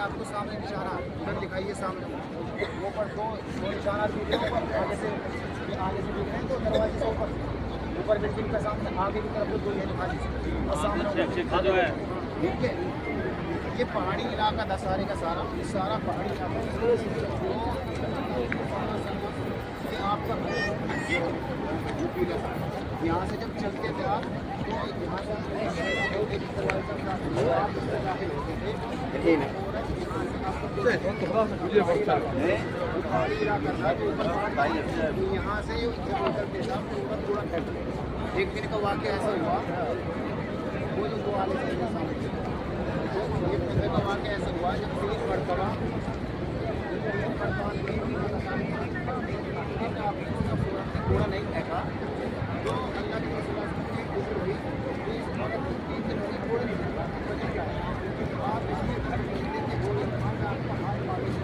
آپ کو سامنے نشانہ ادھر دکھائیے سامنے وہ پر دو نشانات دکھ رہے ہیں آگے سے دکھ رہے ہیں تو دروازے سے اوپر بلڈنگ کا سامنے آگے کی طرف دو یہ دکھا دیجیے اور سامنے ٹھیک ہے. یہ پہاڑی علاقہ تھا سارے کا سارا یہ سارا پہاڑی علاقہ یہ آپ کا یہاں سے جب چلتے تھے آپ تو یہاں سے یہاں سے ایک دن کا واقعہ ایسا ہوا وہ جو دو آلے سے ایک دن کا واقعہ ایسا ہوا جب 3 مرتبہ پورا نہیں پھینکا تو اللہ کے رسول ہوئی آپ اس میں گھر ملتے تھے بولے آپ کا ہاتھ پالش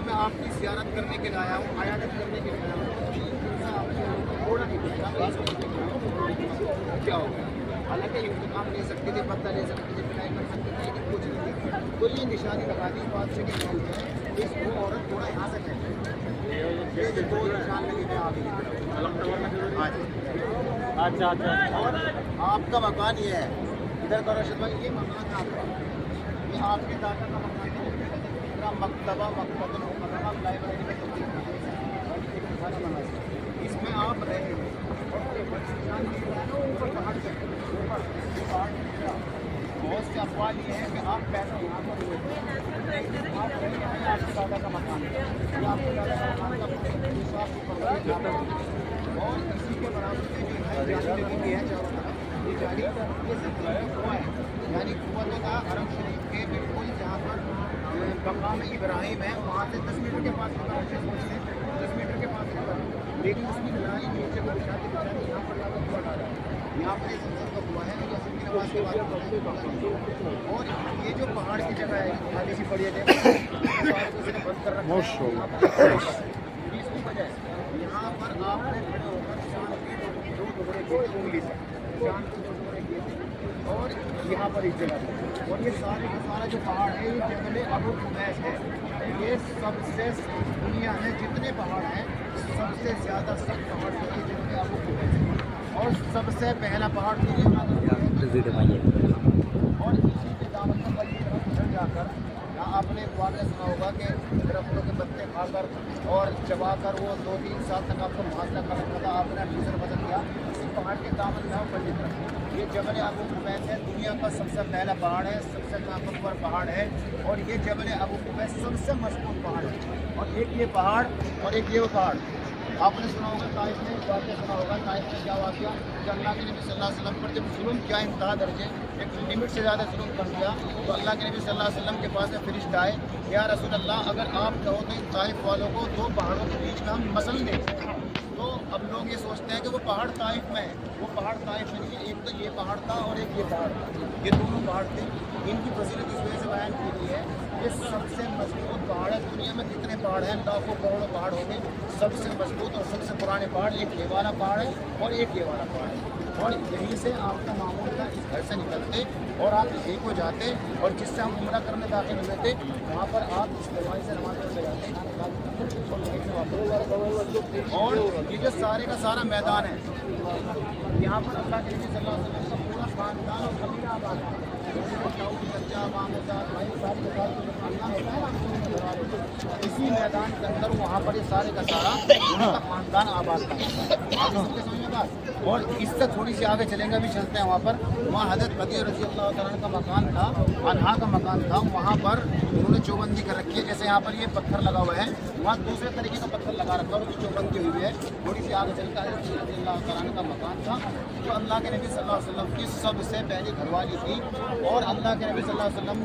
میں آپ کی زیارت کرنے کے لیے آیا ہوں عیادت کرنے کے لیے آیا ہوں تھوڑا نہیں کیا ہو گیا حالانکہ انتقام لے سکتے تھے پتہ لے سکتے تھے پڑھائی کر سکتے تھے لیکن کچھ نہیں تھی تو یہ نشانی لگا دی بادشاہ کے قول ہے اس وہ عورت تھوڑا یہاں سے کہتے ہیں یہ دو نشان لگے ہوئے آگے اچھا اور آپ کا مکان یہ ہے ادھر کا رشد بھائی یہ مکان ہے آپ کا یہ آپ کے دادا کا مکان ہے مکتبہ لائبریری میں اس میں آپ رہے بہت سے افواہ یہ ہیں کہ آپ پیسہ یہاں پر ہوئے آپ رہے ہیں آپ کے دادا کا مکان ہے آپ کے دادا کا مکان کا اور اسی کے برابر میں جو ہے جالی لگی ہوئی ہے چاروں طرف یہ جالی یہ سب کنواں ہے یعنی کنواں کا حرم شریف کے بالکل جہاں پر مقام ابراہیم ہے وہاں سے 10 میٹر کے پاس 10 میٹر کے پاس لیکن اس کی لڑائی نیچے کو بچھاتے یہاں پر لا کر کنواں ڈالا ہے یہاں پر یہ سنسر کا کنواں ہے یہ اصل کی نماز کے بعد اور یہ جو پہاڑ کی جگہ ہے خالی سی پڑی ہے بند کر رکھا ہے اس کی وجہ یہاں پر آپ نے کھڑے ہو کر چاند کے 2 ٹکڑے کیے انگلی سے چاند کے 2 ٹکڑے کیے تھے اور یہاں پر اس جگہ پر اور یہ سارے کا سارا جو پہاڑ ہے یہ جبل ابو قبیس ہے یہ سب سے دنیا میں جتنے پہاڑ ہیں سب سے زیادہ سخت پہاڑ جو ہے جبل ابو قبیس ہے اور سب سے پہلا پہاڑ دنیا کا اور اسی کے دامن پر کی طرف ادھر جا کر یہاں آپ نے ایک واقعہ سنا ہوگا کہ درختوں کے پتے کھا کر اور چبا کر وہ 2-3 سال تک آپ کو محاصرہ کر رکھا تھا آپ نے دوسرے بدل کیا اسی پہاڑ کے دامن میں پڑی طرف یہ جبل ابو قبیس ہے دنیا کا سب سے پہلا پہاڑ ہے سب سے طاقتور پہاڑ ہے اور یہ جبل ابو قبیس سب سے مضبوط پہاڑ ہے اور ایک یہ پہاڑ اور ایک یہ پہاڑ آپ نے سنا ہوگا طائف میں واقعہ سنا ہوگا طائف میں کیا واقعہ کہ اللہ کے نبی صلی اللہ علیہ وسلم پر جب ظلم کیا انتہا درجے ایک لمٹ سے زیادہ ظلم کر دیا تو اللہ کے نبی صلی اللہ علیہ وسلم کے پاس میں فرشتہ آئے یا رسول اللہ اگر آپ کہو تو ان طائف والوں کو 2 پہاڑوں کے بیچ میں ہم مسل دیں تو اب لوگ یہ سوچتے ہیں کہ وہ پہاڑ طائف میں ہے وہ پہاڑ طائف میں نہیں ہے ایک تو یہ پہاڑ تھا اور ایک یہ پہاڑ تھا یہ دونوں پہاڑ تھے ان کی فضیلت اس وجہ سے بیان کی گئی ہے یہ سب سے مضبوط پہاڑ ہے دنیا میں جتنے پہاڑ ہیں لاکھوں کروڑوں پہاڑ ہوں گے سب سے مضبوط اور سب سے پرانے پہاڑ ایک یہ والا پہاڑ ہے اور ایک یہ والا پہاڑ ہے اور یہیں سے آپ کا معمول تھا اس گھر سے نکلتے اور آپ یہیں کو جاتے اور جس سے ہم عمرہ کرنے داخل ہوئے تھے وہاں پر آپ اس دروازے سے نماز پڑھنے جاتے اور یہ جو سارے کا سارا میدان ہے یہاں پر اللہ کے نبی صلی اللہ علیہ وسلم کا پورا خاندان اور قبیلہ آباد ہے اسی میدان کے اندر وہاں پر یہ سارے کا سارا ان کا خاندان آباد تھا اور اس سے تھوڑی سی آگے چلیں گے بھی چلتے ہیں وہاں پر وہاں حضرت خدیجہ رضی اللہ تعالیٰ کا مکان تھا انہا کا مکان تھا وہاں پر انہوں نے چوبندی کر رکھی ہے جیسے یہاں پر یہ پتھر لگا ہوا ہے وہاں دوسرے طریقے کا پتھر لگا رکھا اور اس کی چوبندی ہوئی ہے تھوڑی سی آگے چل کر حضرت رضی اللہ تعالیٰ کا مکان تھا جو اللہ کے نبی صلی اللہ علیہ وسلم کی سب سے پہلی گھر والی تھی اور اللہ کے نبی صلی اللہ علیہ وسلم